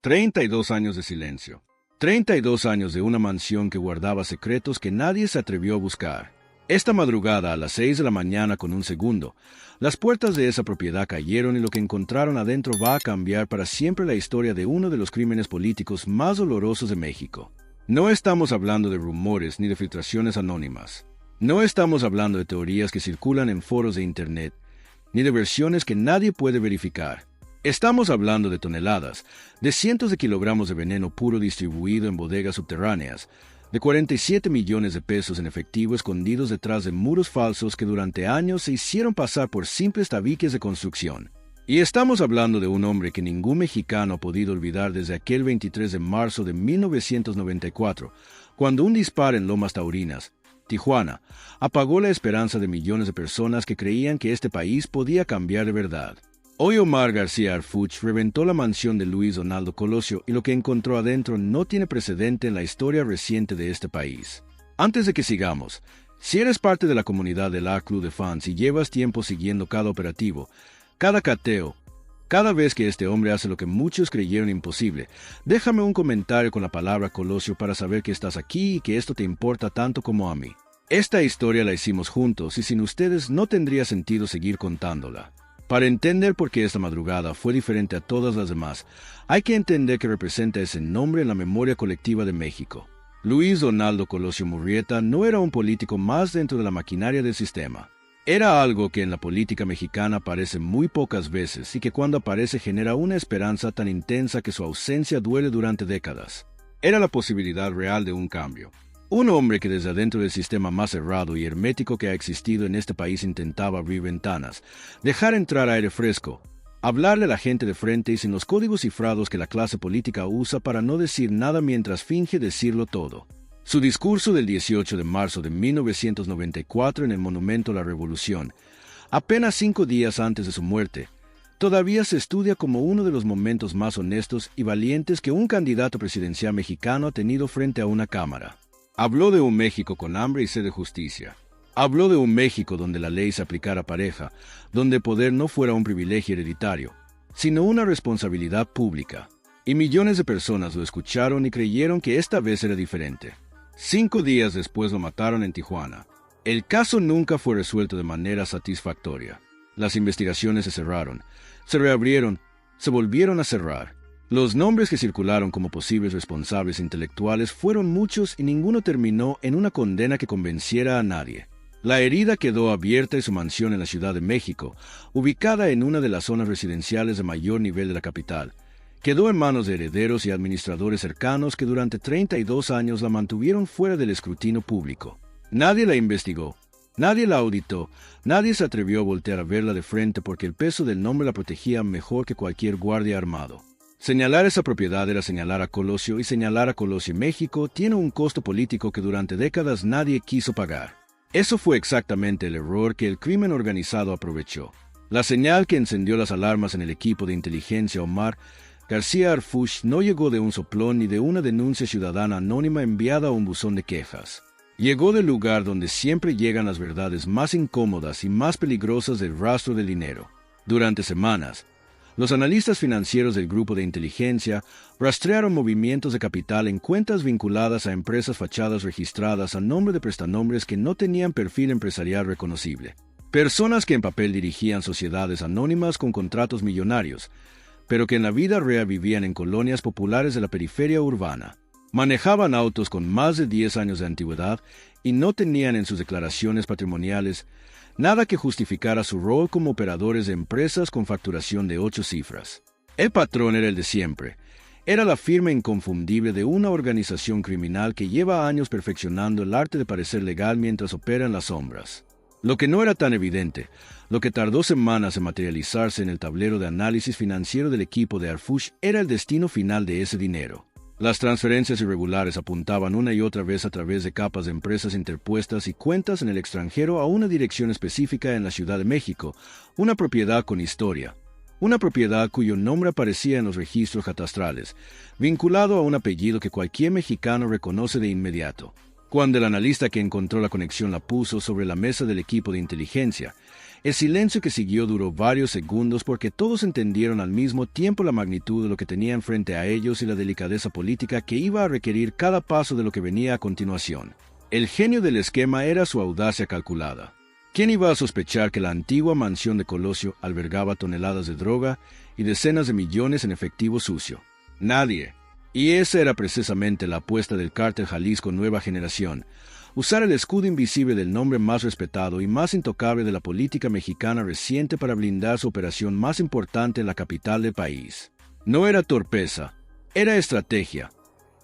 32 años de silencio. 32 años de una mansión que guardaba secretos que nadie se atrevió a buscar. Esta madrugada, a las 6 de la mañana con un segundo, las puertas de esa propiedad cayeron y lo que encontraron adentro va a cambiar para siempre la historia de uno de los crímenes políticos más dolorosos de México. No estamos hablando de rumores ni de filtraciones anónimas. No estamos hablando de teorías que circulan en foros de Internet, ni de versiones que nadie puede verificar. Estamos hablando de toneladas, de cientos de kilogramos de veneno puro distribuido en bodegas subterráneas, de 47 millones de pesos en efectivo escondidos detrás de muros falsos que durante años se hicieron pasar por simples tabiques de construcción. Y estamos hablando de un hombre que ningún mexicano ha podido olvidar desde aquel 23 de marzo de 1994, cuando un disparo en Lomas Taurinas, Tijuana, apagó la esperanza de millones de personas que creían que este país podía cambiar de verdad. Hoy Omar García Harfuch reventó la mansión de Luis Donaldo Colosio y lo que encontró adentro no tiene precedente en la historia reciente de este país. Antes de que sigamos, si eres parte de la comunidad del A-Club de Fans y llevas tiempo siguiendo cada operativo, cada cateo, cada vez que este hombre hace lo que muchos creyeron imposible, déjame un comentario con la palabra Colosio para saber que estás aquí y que esto te importa tanto como a mí. Esta historia la hicimos juntos y sin ustedes no tendría sentido seguir contándola. Para entender por qué esta madrugada fue diferente a todas las demás, hay que entender que representa ese nombre en la memoria colectiva de México. Luis Donaldo Colosio Murrieta no era un político más dentro de la maquinaria del sistema. Era algo que en la política mexicana aparece muy pocas veces y que cuando aparece genera una esperanza tan intensa que su ausencia duele durante décadas. Era la posibilidad real de un cambio. Un hombre que desde adentro del sistema más cerrado y hermético que ha existido en este país intentaba abrir ventanas, dejar entrar aire fresco, hablarle a la gente de frente y sin los códigos cifrados que la clase política usa para no decir nada mientras finge decirlo todo. Su discurso del 18 de marzo de 1994 en el Monumento a la Revolución, apenas 5 días antes de su muerte, todavía se estudia como uno de los momentos más honestos y valientes que un candidato presidencial mexicano ha tenido frente a una cámara. Habló de un México con hambre y sed de justicia. Habló de un México donde la ley se aplicara pareja, donde el poder no fuera un privilegio hereditario, sino una responsabilidad pública. Y millones de personas lo escucharon y creyeron que esta vez era diferente. 5 días después lo mataron en Tijuana. El caso nunca fue resuelto de manera satisfactoria. Las investigaciones se cerraron, se reabrieron, se volvieron a cerrar. Los nombres que circularon como posibles responsables intelectuales fueron muchos y ninguno terminó en una condena que convenciera a nadie. La herida quedó abierta y su mansión en la Ciudad de México, ubicada en una de las zonas residenciales de mayor nivel de la capital, quedó en manos de herederos y administradores cercanos que durante 32 años la mantuvieron fuera del escrutinio público. Nadie la investigó, nadie la auditó, nadie se atrevió a voltear a verla de frente porque el peso del nombre la protegía mejor que cualquier guardia armado. Señalar esa propiedad era señalar a Colosio y señalar a Colosio México tiene un costo político que durante décadas nadie quiso pagar. Eso fue exactamente el error que el crimen organizado aprovechó. La señal que encendió las alarmas en el equipo de inteligencia Omar García Harfuch no llegó de un soplón ni de una denuncia ciudadana anónima enviada a un buzón de quejas. Llegó del lugar donde siempre llegan las verdades más incómodas y más peligrosas del rastro del dinero. Durante semanas, los analistas financieros del grupo de inteligencia rastrearon movimientos de capital en cuentas vinculadas a empresas fachadas registradas a nombre de prestanombres que no tenían perfil empresarial reconocible. Personas que en papel dirigían sociedades anónimas con contratos millonarios, pero que en la vida real vivían en colonias populares de la periferia urbana. Manejaban autos con más de 10 años de antigüedad y no tenían en sus declaraciones patrimoniales nada que justificara su rol como operadores de empresas con facturación de 8 cifras. El patrón era el de siempre. Era la firma inconfundible de una organización criminal que lleva años perfeccionando el arte de parecer legal mientras opera en las sombras. Lo que no era tan evidente, lo que tardó semanas en materializarse en el tablero de análisis financiero del equipo de Harfuch era el destino final de ese dinero. Las transferencias irregulares apuntaban una y otra vez a través de capas de empresas interpuestas y cuentas en el extranjero a una dirección específica en la Ciudad de México, una propiedad con historia, una propiedad cuyo nombre aparecía en los registros catastrales, vinculado a un apellido que cualquier mexicano reconoce de inmediato. Cuando el analista que encontró la conexión la puso sobre la mesa del equipo de inteligencia, El silencio que siguió duró varios segundos porque todos entendieron al mismo tiempo la magnitud de lo que tenían frente a ellos y la delicadeza política que iba a requerir cada paso de lo que venía a continuación. El genio del esquema era su audacia calculada. ¿Quién iba a sospechar que la antigua mansión de Colosio albergaba toneladas de droga y decenas de millones en efectivo sucio? Nadie. Y esa era precisamente la apuesta del Cártel Jalisco Nueva Generación: usar el escudo invisible del nombre más respetado y más intocable de la política mexicana reciente para blindar su operación más importante en la capital del país. No era torpeza, era estrategia.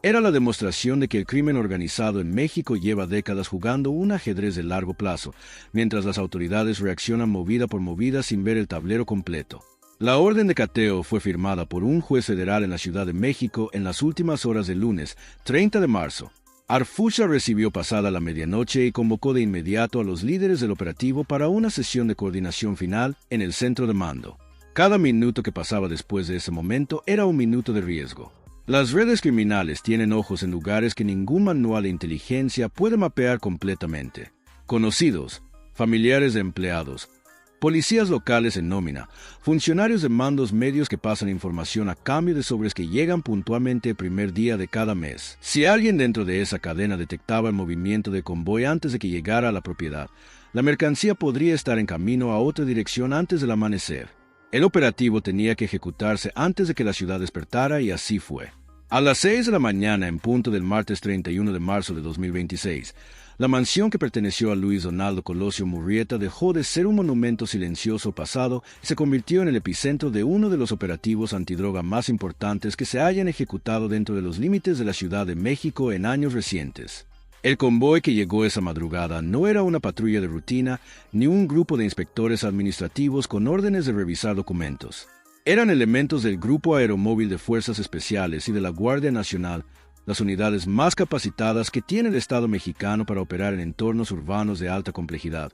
Era la demostración de que el crimen organizado en México lleva décadas jugando un ajedrez de largo plazo, mientras las autoridades reaccionan movida por movida sin ver el tablero completo. La orden de cateo fue firmada por un juez federal en la Ciudad de México en las últimas horas del lunes, 30 de marzo. Arfucha recibió pasada la medianoche y convocó de inmediato a los líderes del operativo para una sesión de coordinación final en el centro de mando. Cada minuto que pasaba después de ese momento era un minuto de riesgo. Las redes criminales tienen ojos en lugares que ningún manual de inteligencia puede mapear completamente. Conocidos, familiares de empleados, policías locales en nómina, funcionarios de mandos medios que pasan información a cambio de sobres que llegan puntualmente el primer día de cada mes. Si alguien dentro de esa cadena detectaba el movimiento del convoy antes de que llegara a la propiedad, la mercancía podría estar en camino a otra dirección antes del amanecer. El operativo tenía que ejecutarse antes de que la ciudad despertara y así fue. A las 6 de la mañana en punto del martes 31 de marzo de 2026, la mansión que perteneció a Luis Donaldo Colosio Murrieta dejó de ser un monumento silencioso pasado y se convirtió en el epicentro de uno de los operativos antidroga más importantes que se hayan ejecutado dentro de los límites de la Ciudad de México en años recientes. El convoy que llegó esa madrugada no era una patrulla de rutina ni un grupo de inspectores administrativos con órdenes de revisar documentos. Eran elementos del Grupo Aeromóvil de Fuerzas Especiales y de la Guardia Nacional, las unidades más capacitadas que tiene el Estado mexicano para operar en entornos urbanos de alta complejidad,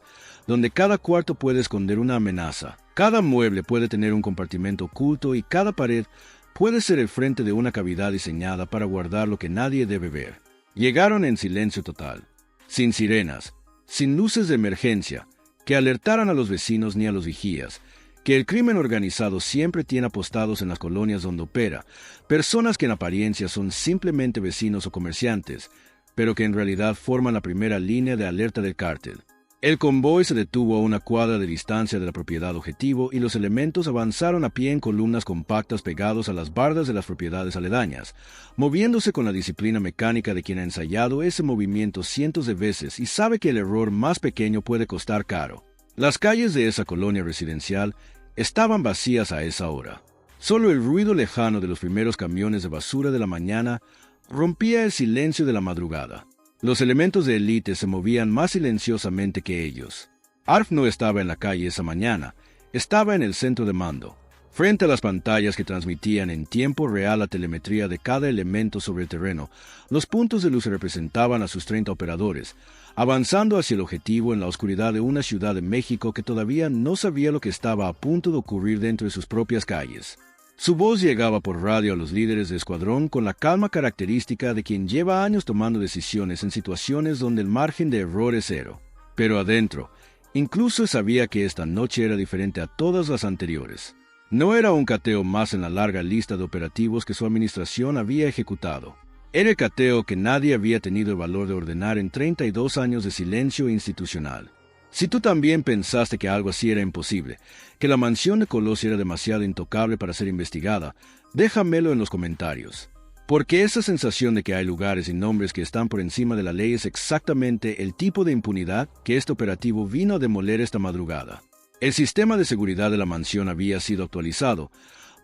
donde cada cuarto puede esconder una amenaza, cada mueble puede tener un compartimento oculto y cada pared puede ser el frente de una cavidad diseñada para guardar lo que nadie debe ver. Llegaron en silencio total, sin sirenas, sin luces de emergencia, que alertaran a los vecinos ni a los vigías, que el crimen organizado siempre tiene apostados en las colonias donde opera, personas que en apariencia son simplemente vecinos o comerciantes, pero que en realidad forman la primera línea de alerta del cártel. El convoy se detuvo a una cuadra de distancia de la propiedad objetivo y los elementos avanzaron a pie en columnas compactas pegados a las bardas de las propiedades aledañas, moviéndose con la disciplina mecánica de quien ha ensayado ese movimiento cientos de veces y sabe que el error más pequeño puede costar caro. Las calles de esa colonia residencial estaban vacías a esa hora. Solo el ruido lejano de los primeros camiones de basura de la mañana rompía el silencio de la madrugada. Los elementos de élite se movían más silenciosamente que ellos. Arf no estaba en la calle esa mañana, estaba en el centro de mando, frente a las pantallas que transmitían en tiempo real la telemetría de cada elemento sobre el terreno. Los puntos de luz representaban a sus 30 operadores, avanzando hacia el objetivo en la oscuridad de una Ciudad de México que todavía no sabía lo que estaba a punto de ocurrir dentro de sus propias calles. Su voz llegaba por radio a los líderes de escuadrón con la calma característica de quien lleva años tomando decisiones en situaciones donde el margen de error es cero. Pero adentro, incluso sabía que esta noche era diferente a todas las anteriores. No era un cateo más en la larga lista de operativos que su administración había ejecutado. Era el cateo que nadie había tenido el valor de ordenar en 32 años de silencio institucional. Si tú también pensaste que algo así era imposible, que la mansión de Colosio era demasiado intocable para ser investigada, déjamelo en los comentarios. Porque esa sensación de que hay lugares y nombres que están por encima de la ley es exactamente el tipo de impunidad que este operativo vino a demoler esta madrugada. El sistema de seguridad de la mansión había sido actualizado,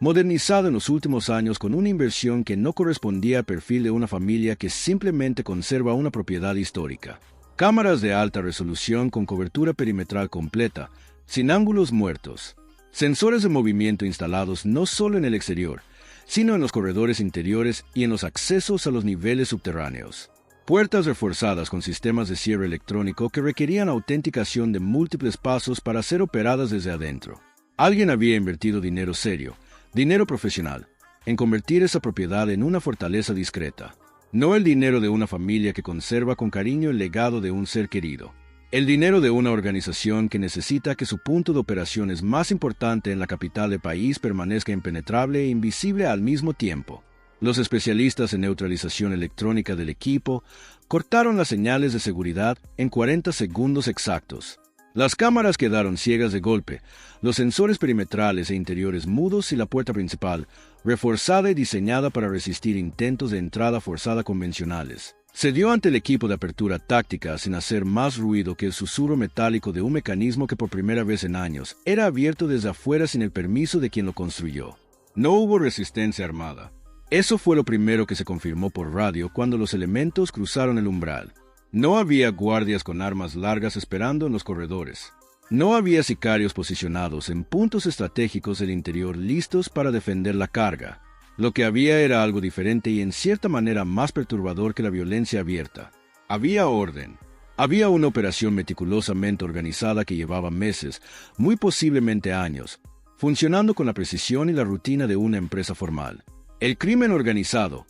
modernizado en los últimos años con una inversión que no correspondía al perfil de una familia que simplemente conserva una propiedad histórica. Cámaras de alta resolución con cobertura perimetral completa, sin ángulos muertos. Sensores de movimiento instalados no solo en el exterior, sino en los corredores interiores y en los accesos a los niveles subterráneos. Puertas reforzadas con sistemas de cierre electrónico que requerían autenticación de múltiples pasos para ser operadas desde adentro. Alguien había invertido dinero serio, dinero profesional, en convertir esa propiedad en una fortaleza discreta. No el dinero de una familia que conserva con cariño el legado de un ser querido. El dinero de una organización que necesita que su punto de operaciones más importante en la capital del país permanezca impenetrable e invisible al mismo tiempo. Los especialistas en neutralización electrónica del equipo cortaron las señales de seguridad en 40 segundos exactos. Las cámaras quedaron ciegas de golpe, los sensores perimetrales e interiores mudos y la puerta principal, reforzada y diseñada para resistir intentos de entrada forzada convencionales. Cedió ante el equipo de apertura táctica sin hacer más ruido que el susurro metálico de un mecanismo que por primera vez en años era abierto desde afuera sin el permiso de quien lo construyó. No hubo resistencia armada. Eso fue lo primero que se confirmó por radio cuando los elementos cruzaron el umbral. No había guardias con armas largas esperando en los corredores. No había sicarios posicionados en puntos estratégicos del interior listos para defender la carga. Lo que había era algo diferente y en cierta manera más perturbador que la violencia abierta. Había orden. Había una operación meticulosamente organizada que llevaba meses, muy posiblemente años, funcionando con la precisión y la rutina de una empresa formal. El crimen organizado,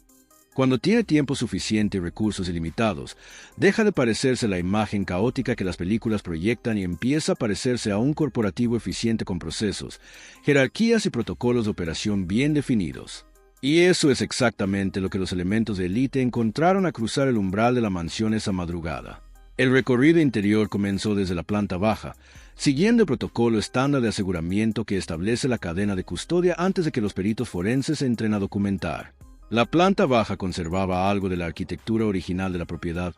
cuando tiene tiempo suficiente y recursos ilimitados, deja de parecerse la imagen caótica que las películas proyectan y empieza a parecerse a un corporativo eficiente con procesos, jerarquías y protocolos de operación bien definidos. Y eso es exactamente lo que los elementos de élite encontraron al cruzar el umbral de la mansión esa madrugada. El recorrido interior comenzó desde la planta baja, siguiendo el protocolo estándar de aseguramiento que establece la cadena de custodia antes de que los peritos forenses entren a documentar. La planta baja conservaba algo de la arquitectura original de la propiedad.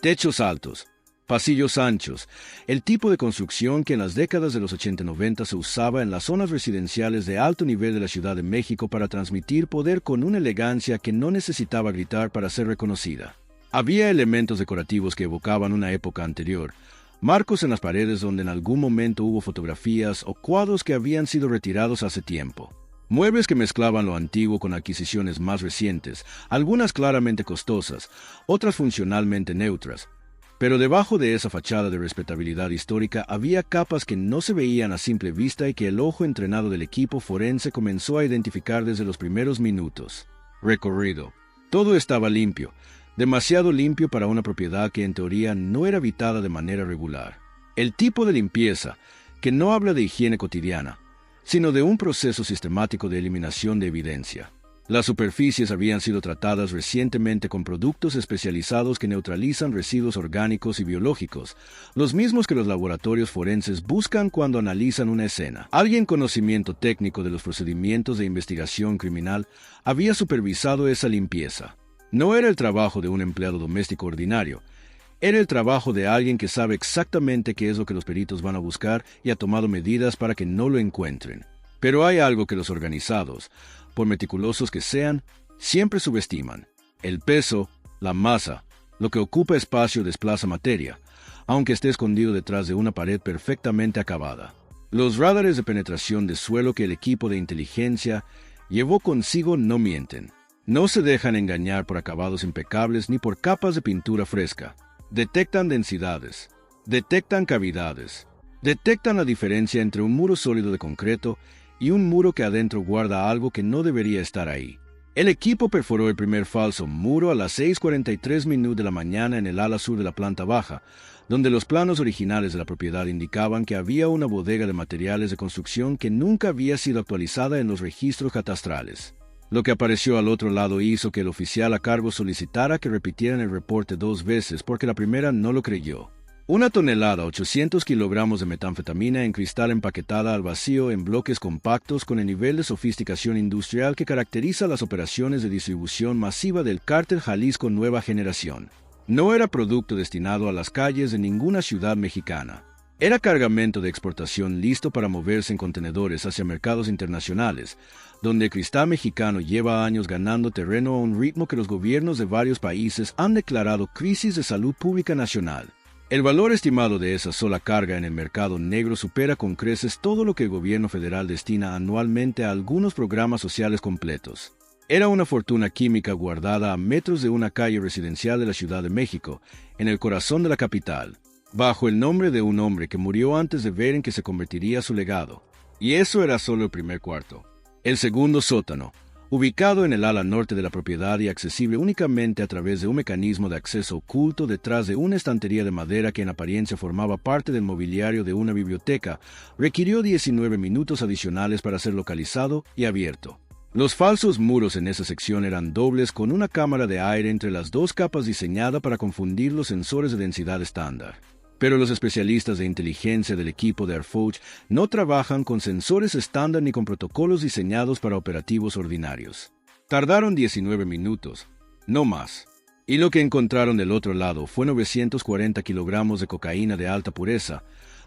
Techos altos, pasillos anchos, el tipo de construcción que en las décadas de los 80-90 se usaba en las zonas residenciales de alto nivel de la Ciudad de México para transmitir poder con una elegancia que no necesitaba gritar para ser reconocida. Había elementos decorativos que evocaban una época anterior, marcos en las paredes donde en algún momento hubo fotografías o cuadros que habían sido retirados hace tiempo. Muebles que mezclaban lo antiguo con adquisiciones más recientes, algunas claramente costosas, otras funcionalmente neutras. Pero debajo de esa fachada de respetabilidad histórica había capas que no se veían a simple vista y que el ojo entrenado del equipo forense comenzó a identificar desde los primeros minutos. Recorrido. Todo estaba limpio, demasiado limpio para una propiedad que en teoría no era habitada de manera regular. El tipo de limpieza, que no habla de higiene cotidiana, sino de un proceso sistemático de eliminación de evidencia. Las superficies habían sido tratadas recientemente con productos especializados que neutralizan residuos orgánicos y biológicos, los mismos que los laboratorios forenses buscan cuando analizan una escena. Alguien con conocimiento técnico de los procedimientos de investigación criminal había supervisado esa limpieza. No era el trabajo de un empleado doméstico ordinario, era el trabajo de alguien que sabe exactamente qué es lo que los peritos van a buscar y ha tomado medidas para que no lo encuentren. Pero hay algo que los organizados, por meticulosos que sean, siempre subestiman. El peso, la masa, lo que ocupa espacio desplaza materia, aunque esté escondido detrás de una pared perfectamente acabada. Los radares de penetración de suelo que el equipo de inteligencia llevó consigo no mienten. No se dejan engañar por acabados impecables ni por capas de pintura fresca. Detectan densidades, detectan cavidades, detectan la diferencia entre un muro sólido de concreto y un muro que adentro guarda algo que no debería estar ahí. El equipo perforó el primer falso muro a las 6:43 minutos de la mañana en el ala sur de la planta baja, donde los planos originales de la propiedad indicaban que había una bodega de materiales de construcción que nunca había sido actualizada en los registros catastrales. Lo que apareció al otro lado hizo que el oficial a cargo solicitara que repitieran el reporte 2 veces porque la primera no lo creyó. 1 tonelada, 800 kilogramos de metanfetamina en cristal empaquetada al vacío en bloques compactos con el nivel de sofisticación industrial que caracteriza las operaciones de distribución masiva del cártel Jalisco Nueva Generación. No era producto destinado a las calles de ninguna ciudad mexicana. Era cargamento de exportación listo para moverse en contenedores hacia mercados internacionales, donde el cristal mexicano lleva años ganando terreno a un ritmo que los gobiernos de varios países han declarado crisis de salud pública nacional. El valor estimado de esa sola carga en el mercado negro supera con creces todo lo que el gobierno federal destina anualmente a algunos programas sociales completos. Era una fortuna química guardada a metros de una calle residencial de la Ciudad de México, en el corazón de la capital, bajo el nombre de un hombre que murió antes de ver en qué se convertiría su legado. Y eso era solo el primer cuarto. El segundo sótano, ubicado en el ala norte de la propiedad y accesible únicamente a través de un mecanismo de acceso oculto detrás de una estantería de madera que en apariencia formaba parte del mobiliario de una biblioteca, requirió 19 minutos adicionales para ser localizado y abierto. Los falsos muros en esa sección eran dobles con una cámara de aire entre las dos capas diseñada para confundir los sensores de densidad estándar. Pero los especialistas de inteligencia del equipo de Airfouch no trabajan con sensores estándar ni con protocolos diseñados para operativos ordinarios. Tardaron 19 minutos, no más. Y lo que encontraron del otro lado fue 940 kilogramos de cocaína de alta pureza,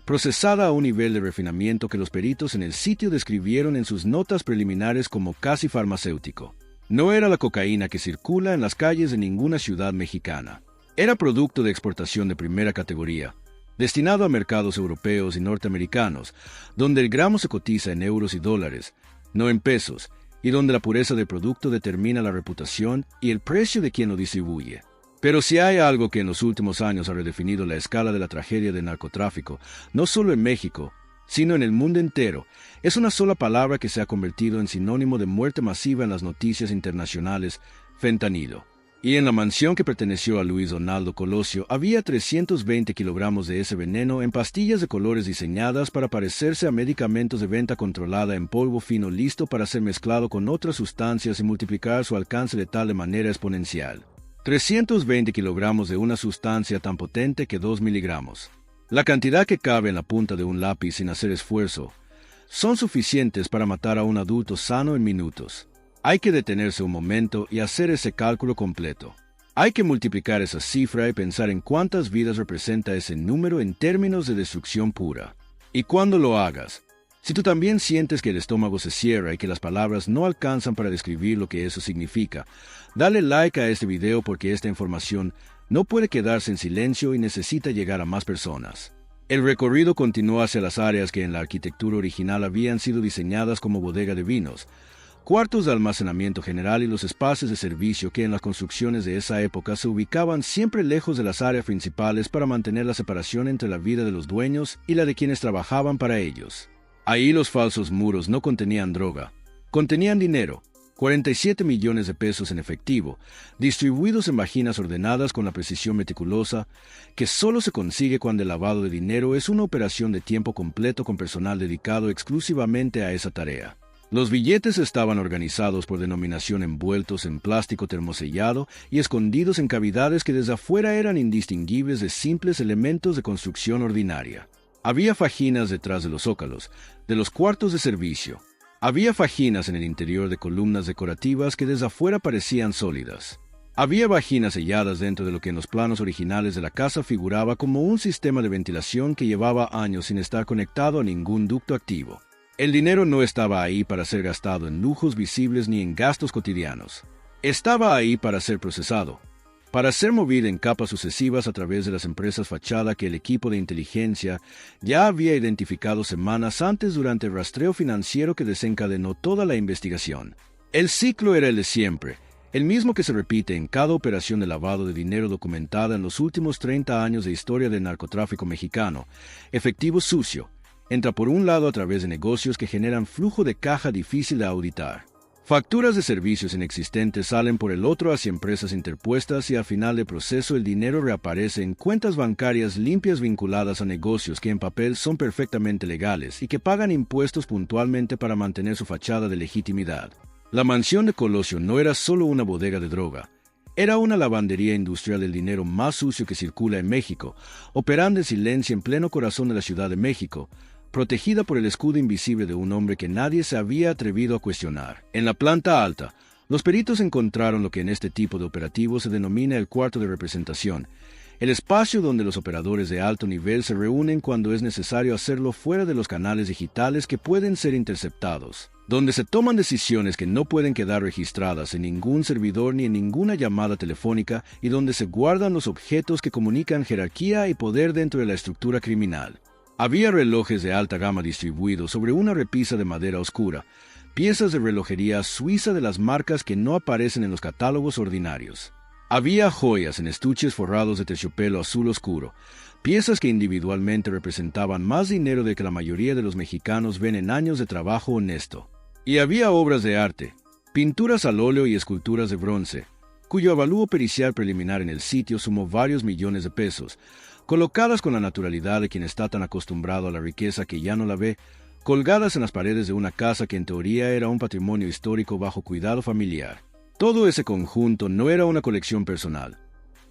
procesada a un nivel de refinamiento que los peritos en el sitio describieron en sus notas preliminares como casi farmacéutico. No era la cocaína que circula en las calles de ninguna ciudad mexicana. Era producto de exportación de primera categoría, destinado a mercados europeos y norteamericanos, donde el gramo se cotiza en euros y dólares, no en pesos, y donde la pureza del producto determina la reputación y el precio de quien lo distribuye. Pero si hay algo que en los últimos años ha redefinido la escala de la tragedia del narcotráfico, no solo en México, sino en el mundo entero, es una sola palabra que se ha convertido en sinónimo de muerte masiva en las noticias internacionales: fentanilo. Y en la mansión que perteneció a Luis Donaldo Colosio había 320 kilogramos de ese veneno en pastillas de colores diseñadas para parecerse a medicamentos de venta controlada en polvo fino listo para ser mezclado con otras sustancias y multiplicar su alcance letal de manera exponencial. 320 kilogramos de una sustancia tan potente que 2 miligramos. La cantidad que cabe en la punta de un lápiz sin hacer esfuerzo son suficientes para matar a un adulto sano en minutos. Hay que detenerse un momento y hacer ese cálculo completo. Hay que multiplicar esa cifra y pensar en cuántas vidas representa ese número en términos de destrucción pura. Y cuando lo hagas, si tú también sientes que el estómago se cierra y que las palabras no alcanzan para describir lo que eso significa, dale like a este video porque esta información no puede quedarse en silencio y necesita llegar a más personas. El recorrido continuó hacia las áreas que en la arquitectura original habían sido diseñadas como bodega de vinos, cuartos de almacenamiento general y los espacios de servicio que en las construcciones de esa época se ubicaban siempre lejos de las áreas principales para mantener la separación entre la vida de los dueños y la de quienes trabajaban para ellos. Ahí los falsos muros no contenían droga, contenían dinero, 47 millones de pesos en efectivo, distribuidos en vaginas ordenadas con la precisión meticulosa que solo se consigue cuando el lavado de dinero es una operación de tiempo completo con personal dedicado exclusivamente a esa tarea. Los billetes estaban organizados por denominación envueltos en plástico termosellado y escondidos en cavidades que desde afuera eran indistinguibles de simples elementos de construcción ordinaria. Había fajinas detrás de los zócalos, de los cuartos de servicio. Había fajinas en el interior de columnas decorativas que desde afuera parecían sólidas. Había vaginas selladas dentro de lo que en los planos originales de la casa figuraba como un sistema de ventilación que llevaba años sin estar conectado a ningún ducto activo. El dinero no estaba ahí para ser gastado en lujos visibles ni en gastos cotidianos. Estaba ahí para ser procesado, para ser movido en capas sucesivas a través de las empresas fachada que el equipo de inteligencia ya había identificado semanas antes durante el rastreo financiero que desencadenó toda la investigación. El ciclo era el de siempre, el mismo que se repite en cada operación de lavado de dinero documentada en los últimos 30 años de historia del narcotráfico mexicano: efectivo sucio. Entra por un lado a través de negocios que generan flujo de caja difícil de auditar. Facturas de servicios inexistentes salen por el otro hacia empresas interpuestas y al final del proceso el dinero reaparece en cuentas bancarias limpias vinculadas a negocios que en papel son perfectamente legales y que pagan impuestos puntualmente para mantener su fachada de legitimidad. La mansión de Colosio no era solo una bodega de droga. Era una lavandería industrial del dinero más sucio que circula en México, operando en silencio en pleno corazón de la Ciudad de México, protegida por el escudo invisible de un hombre que nadie se había atrevido a cuestionar. En la planta alta, los peritos encontraron lo que en este tipo de operativos se denomina el cuarto de representación, el espacio donde los operadores de alto nivel se reúnen cuando es necesario hacerlo fuera de los canales digitales que pueden ser interceptados, donde se toman decisiones que no pueden quedar registradas en ningún servidor ni en ninguna llamada telefónica y donde se guardan los objetos que comunican jerarquía y poder dentro de la estructura criminal. Había relojes de alta gama distribuidos sobre una repisa de madera oscura, piezas de relojería suiza de las marcas que no aparecen en los catálogos ordinarios. Había joyas en estuches forrados de terciopelo azul oscuro, piezas que individualmente representaban más dinero de que la mayoría de los mexicanos ven en años de trabajo honesto. Y había obras de arte, pinturas al óleo y esculturas de bronce, cuyo avalúo pericial preliminar en el sitio sumó varios millones de pesos, colocadas con la naturalidad de quien está tan acostumbrado a la riqueza que ya no la ve, colgadas en las paredes de una casa que en teoría era un patrimonio histórico bajo cuidado familiar. Todo ese conjunto no era una colección personal.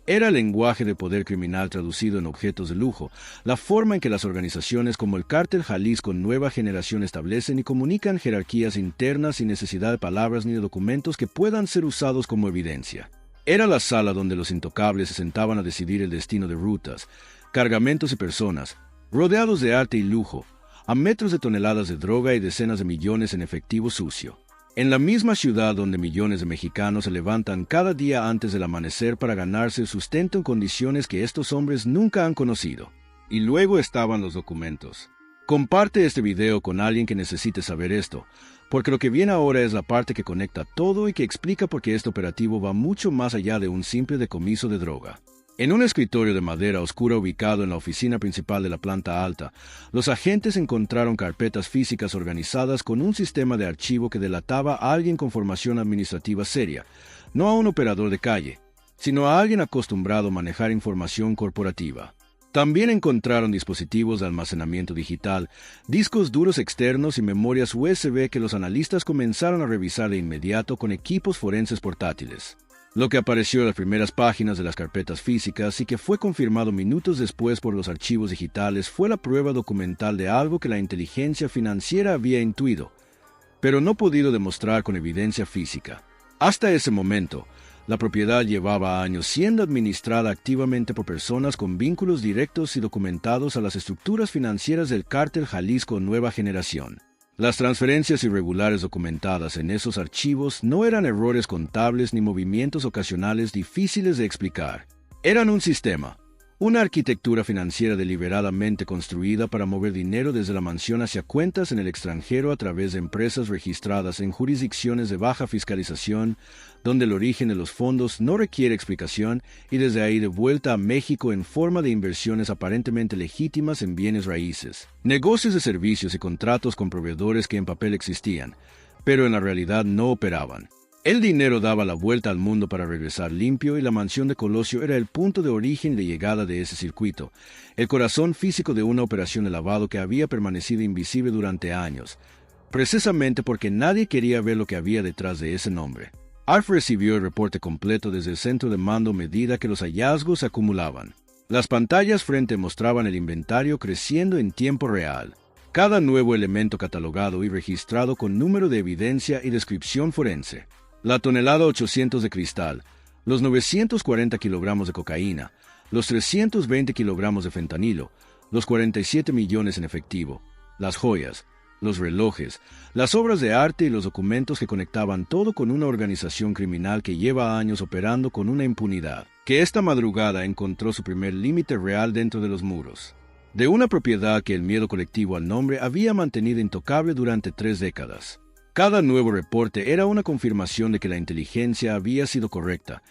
Era el lenguaje de poder criminal traducido en objetos de lujo, la forma en que las organizaciones como el Cártel Jalisco Nueva Generación establecen y comunican jerarquías internas sin necesidad de palabras ni de documentos que puedan ser usados como evidencia. Era la sala donde los intocables se sentaban a decidir el destino de rutas, cargamentos y personas, rodeados de arte y lujo, a metros de toneladas de droga y decenas de millones en efectivo sucio. En la misma ciudad donde millones de mexicanos se levantan cada día antes del amanecer para ganarse el sustento en condiciones que estos hombres nunca han conocido. Y luego estaban los documentos. Comparte este video con alguien que necesite saber esto, porque lo que viene ahora es la parte que conecta todo y que explica por qué este operativo va mucho más allá de un simple decomiso de droga. En un escritorio de madera oscura ubicado en la oficina principal de la planta alta, los agentes encontraron carpetas físicas organizadas con un sistema de archivo que delataba a alguien con formación administrativa seria, no a un operador de calle, sino a alguien acostumbrado a manejar información corporativa. También encontraron dispositivos de almacenamiento digital, discos duros externos y memorias USB que los analistas comenzaron a revisar de inmediato con equipos forenses portátiles. Lo que apareció en las primeras páginas de las carpetas físicas y que fue confirmado minutos después por los archivos digitales fue la prueba documental de algo que la inteligencia financiera había intuido, pero no podido demostrar con evidencia física. Hasta ese momento, la propiedad llevaba años siendo administrada activamente por personas con vínculos directos y documentados a las estructuras financieras del Cártel Jalisco Nueva Generación. Las transferencias irregulares documentadas en esos archivos no eran errores contables ni movimientos ocasionales difíciles de explicar. Eran un sistema, una arquitectura financiera deliberadamente construida para mover dinero desde la mansión hacia cuentas en el extranjero a través de empresas registradas en jurisdicciones de baja fiscalización, donde el origen de los fondos no requiere explicación, y desde ahí de vuelta a México en forma de inversiones aparentemente legítimas en bienes raíces, negocios de servicios y contratos con proveedores que en papel existían, pero en la realidad no operaban. El dinero daba la vuelta al mundo para regresar limpio y la mansión de Colosio era el punto de origen y de llegada de ese circuito, el corazón físico de una operación de lavado que había permanecido invisible durante años, precisamente porque nadie quería ver lo que había detrás de ese nombre. Alf recibió el reporte completo desde el centro de mando a medida que los hallazgos se acumulaban. Las pantallas frente mostraban el inventario creciendo en tiempo real. Cada nuevo elemento catalogado y registrado con número de evidencia y descripción forense. La tonelada 800 de cristal, los 940 kilogramos de cocaína, los 320 kilogramos de fentanilo, los 47 millones en efectivo, las joyas, los relojes, las obras de arte y los documentos que conectaban todo con una organización criminal que lleva años operando con una impunidad, que esta madrugada encontró su primer límite real dentro de los muros. De una propiedad que el miedo colectivo al nombre había mantenido intocable durante 3 décadas. Cada nuevo reporte era una confirmación de que la inteligencia había sido correcta,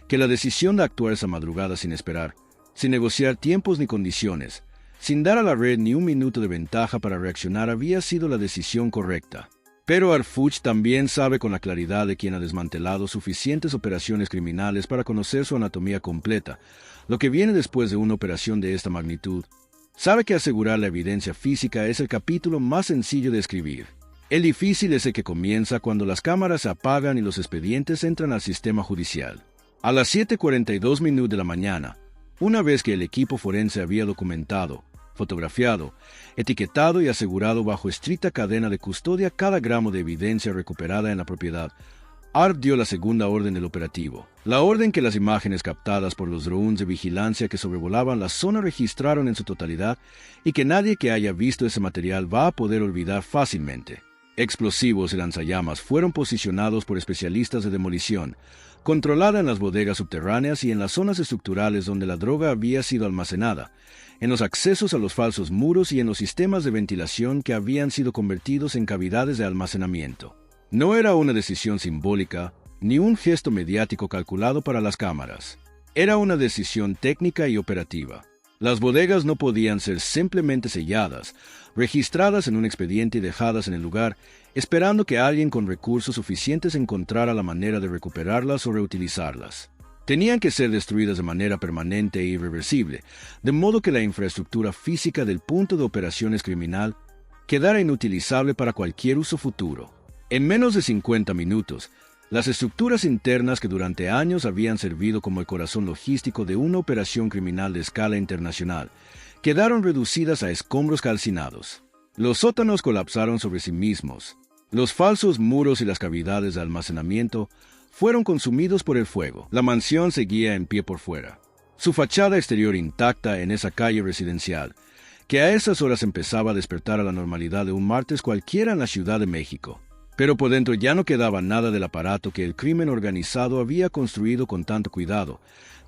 que la decisión de actuar esa madrugada sin esperar, sin negociar tiempos ni condiciones, sin dar a la red ni un minuto de ventaja para reaccionar había sido la decisión correcta. Pero Arfuch también sabe con la claridad de quien ha desmantelado suficientes operaciones criminales para conocer su anatomía completa, lo que viene después de una operación de esta magnitud. Sabe que asegurar la evidencia física es el capítulo más sencillo de escribir. El difícil es el que comienza cuando las cámaras se apagan y los expedientes entran al sistema judicial. A las 7:42 minutos de la mañana, una vez que el equipo forense había documentado, fotografiado, etiquetado y asegurado bajo estricta cadena de custodia cada gramo de evidencia recuperada en la propiedad, ARP dio la segunda orden del operativo. La orden que las imágenes captadas por los drones de vigilancia que sobrevolaban la zona registraron en su totalidad y que nadie que haya visto ese material va a poder olvidar fácilmente. Explosivos y lanzallamas fueron posicionados por especialistas de demolición, controlada en las bodegas subterráneas y en las zonas estructurales donde la droga había sido almacenada, en los accesos a los falsos muros y en los sistemas de ventilación que habían sido convertidos en cavidades de almacenamiento. No era una decisión simbólica, ni un gesto mediático calculado para las cámaras. Era una decisión técnica y operativa. Las bodegas no podían ser simplemente selladas, registradas en un expediente y dejadas en el lugar. esperando que alguien con recursos suficientes encontrara la manera de recuperarlas o reutilizarlas. Tenían que ser destruidas de manera permanente e irreversible, de modo que la infraestructura física del punto de operaciones criminal quedara inutilizable para cualquier uso futuro. En menos de 50 minutos, las estructuras internas que durante años habían servido como el corazón logístico de una operación criminal de escala internacional, quedaron reducidas a escombros calcinados. Los sótanos colapsaron sobre sí mismos. Los falsos muros y las cavidades de almacenamiento fueron consumidos por el fuego. La mansión seguía en pie por fuera, su fachada exterior intacta en esa calle residencial, que a esas horas empezaba a despertar a la normalidad de un martes cualquiera en la Ciudad de México. Pero por dentro ya no quedaba nada del aparato que el crimen organizado había construido con tanto cuidado,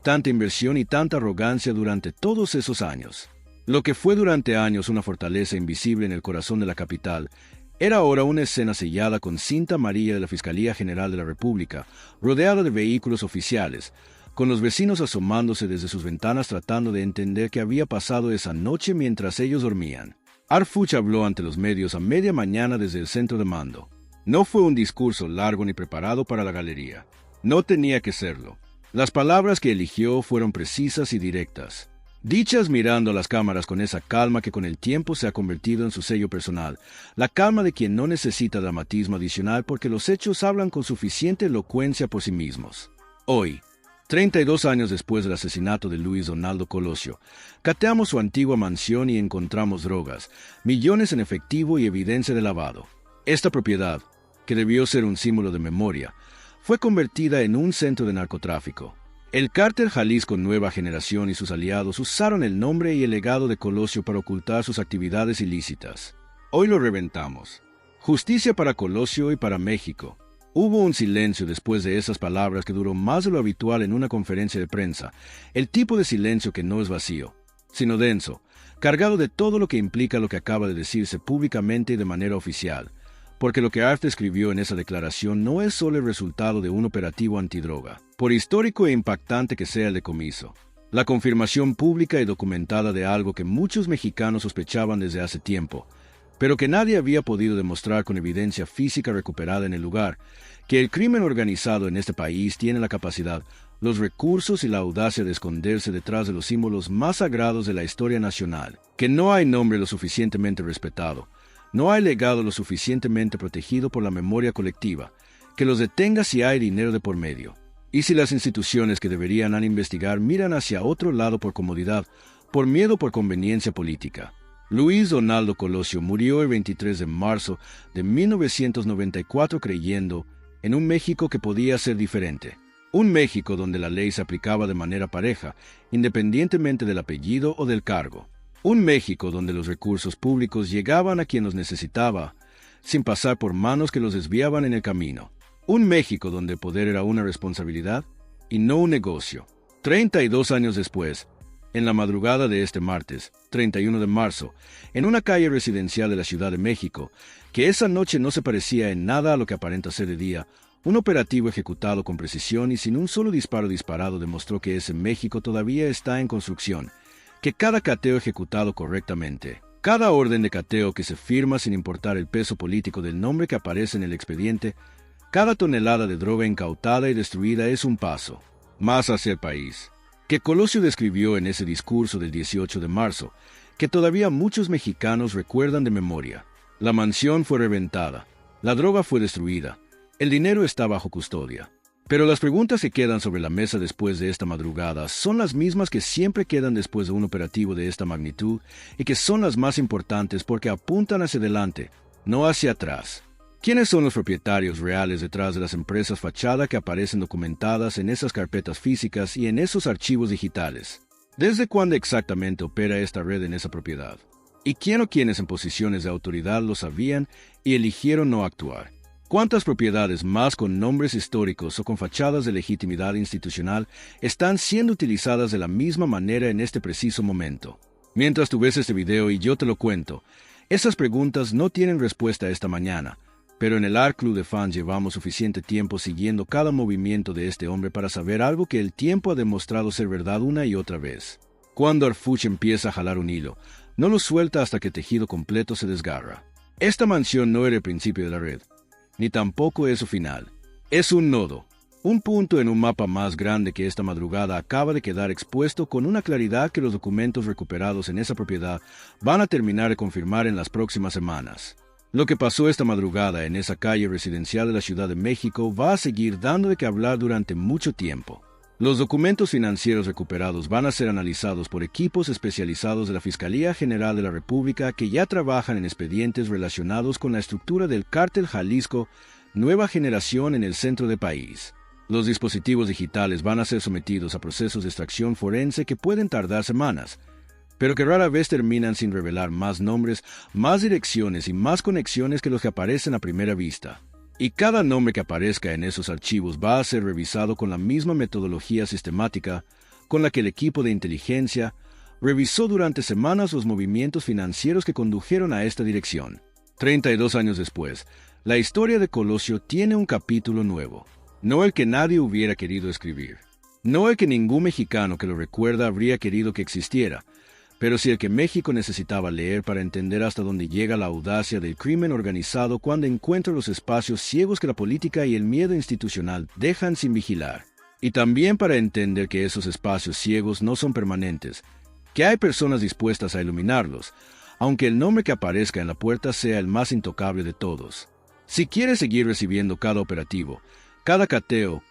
tanta inversión y tanta arrogancia durante todos esos años. Lo que fue durante años una fortaleza invisible en el corazón de la capital, era ahora una escena sellada con cinta amarilla de la Fiscalía General de la República, rodeada de vehículos oficiales, con los vecinos asomándose desde sus ventanas tratando de entender qué había pasado esa noche mientras ellos dormían. Arfuch habló ante los medios a media mañana desde el centro de mando. No fue un discurso largo ni preparado para la galería. No tenía que serlo. Las palabras que eligió fueron precisas y directas, dichas mirando a las cámaras con esa calma que con el tiempo se ha convertido en su sello personal, la calma de quien no necesita dramatismo adicional porque los hechos hablan con suficiente elocuencia por sí mismos. Hoy, 32 años después del asesinato de Luis Donaldo Colosio, cateamos su antigua mansión y encontramos drogas, millones en efectivo y evidencia de lavado. Esta propiedad, que debió ser un símbolo de memoria, fue convertida en un centro de narcotráfico. El cártel Jalisco Nueva Generación y sus aliados usaron el nombre y el legado de Colosio para ocultar sus actividades ilícitas. Hoy lo reventamos. Justicia para Colosio y para México. Hubo un silencio después de esas palabras que duró más de lo habitual en una conferencia de prensa, el tipo de silencio que no es vacío, sino denso, cargado de todo lo que implica lo que acaba de decirse públicamente y de manera oficial. Porque lo que Arft escribió en esa declaración no es solo el resultado de un operativo antidroga, por histórico e impactante que sea el decomiso. La confirmación pública y documentada de algo que muchos mexicanos sospechaban desde hace tiempo, pero que nadie había podido demostrar con evidencia física recuperada en el lugar, que el crimen organizado en este país tiene la capacidad, los recursos y la audacia de esconderse detrás de los símbolos más sagrados de la historia nacional, que no hay nombre lo suficientemente respetado, no hay legado lo suficientemente protegido por la memoria colectiva, que los detenga si hay dinero de por medio. Y si las instituciones que deberían investigar miran hacia otro lado por comodidad, por miedo por conveniencia política. Luis Donaldo Colosio murió el 23 de marzo de 1994 creyendo en un México que podía ser diferente. Un México donde la ley se aplicaba de manera pareja, independientemente del apellido o del cargo. Un México donde los recursos públicos llegaban a quien los necesitaba, sin pasar por manos que los desviaban en el camino. Un México donde el poder era una responsabilidad y no un negocio. 32 años después, en la madrugada de este martes, 31 de marzo, en una calle residencial de la Ciudad de México, que esa noche no se parecía en nada a lo que aparenta ser de día, un operativo ejecutado con precisión y sin un solo disparo disparado demostró que ese México todavía está en construcción, que cada cateo ejecutado correctamente, cada orden de cateo que se firma sin importar el peso político del nombre que aparece en el expediente, cada tonelada de droga incautada y destruida es un paso más hacia el país, que Colosio describió en ese discurso del 18 de marzo, que todavía muchos mexicanos recuerdan de memoria. La mansión fue reventada, la droga fue destruida, el dinero está bajo custodia. Pero las preguntas que quedan sobre la mesa después de esta madrugada son las mismas que siempre quedan después de un operativo de esta magnitud y que son las más importantes porque apuntan hacia adelante, no hacia atrás. ¿Quiénes son los propietarios reales detrás de las empresas fachada que aparecen documentadas en esas carpetas físicas y en esos archivos digitales? ¿Desde cuándo exactamente opera esta red en esa propiedad? ¿Y quién o quiénes en posiciones de autoridad lo sabían y eligieron no actuar? ¿Cuántas propiedades más con nombres históricos o con fachadas de legitimidad institucional están siendo utilizadas de la misma manera en este preciso momento? Mientras tú ves este video y yo te lo cuento, esas preguntas no tienen respuesta esta mañana, pero en el Arq Club de Fans llevamos suficiente tiempo siguiendo cada movimiento de este hombre para saber algo que el tiempo ha demostrado ser verdad una y otra vez. Cuando Arfuch empieza a jalar un hilo, no lo suelta hasta que el tejido completo se desgarra. Esta mansión no era el principio de la red, ni tampoco es su final. Es un nodo, un punto en un mapa más grande que esta madrugada acaba de quedar expuesto con una claridad que los documentos recuperados en esa propiedad van a terminar de confirmar en las próximas semanas. Lo que pasó esta madrugada en esa calle residencial de la Ciudad de México va a seguir dando de qué hablar durante mucho tiempo. Los documentos financieros recuperados van a ser analizados por equipos especializados de la Fiscalía General de la República que ya trabajan en expedientes relacionados con la estructura del Cártel Jalisco Nueva Generación en el centro del país. Los dispositivos digitales van a ser sometidos a procesos de extracción forense que pueden tardar semanas, pero que rara vez terminan sin revelar más nombres, más direcciones y más conexiones que los que aparecen a primera vista. Y cada nombre que aparezca en esos archivos va a ser revisado con la misma metodología sistemática con la que el equipo de inteligencia revisó durante semanas los movimientos financieros que condujeron a esta dirección. 32 años después, la historia de Colosio tiene un capítulo nuevo, no el que nadie hubiera querido escribir, no el que ningún mexicano que lo recuerda habría querido que existiera, pero sí el que México necesitaba leer para entender hasta dónde llega la audacia del crimen organizado cuando encuentra los espacios ciegos que la política y el miedo institucional dejan sin vigilar. Y también para entender que esos espacios ciegos no son permanentes, que hay personas dispuestas a iluminarlos, aunque el nombre que aparezca en la puerta sea el más intocable de todos. Si quieres seguir recibiendo cada operativo, cada cateo,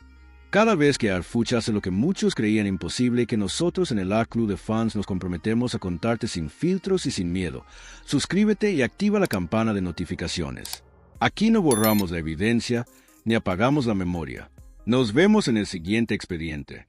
cada vez que Arfuch hace lo que muchos creían imposible y que nosotros en el Art Club de Fans nos comprometemos a contarte sin filtros y sin miedo, suscríbete y activa la campana de notificaciones. Aquí no borramos la evidencia ni apagamos la memoria. Nos vemos en el siguiente expediente.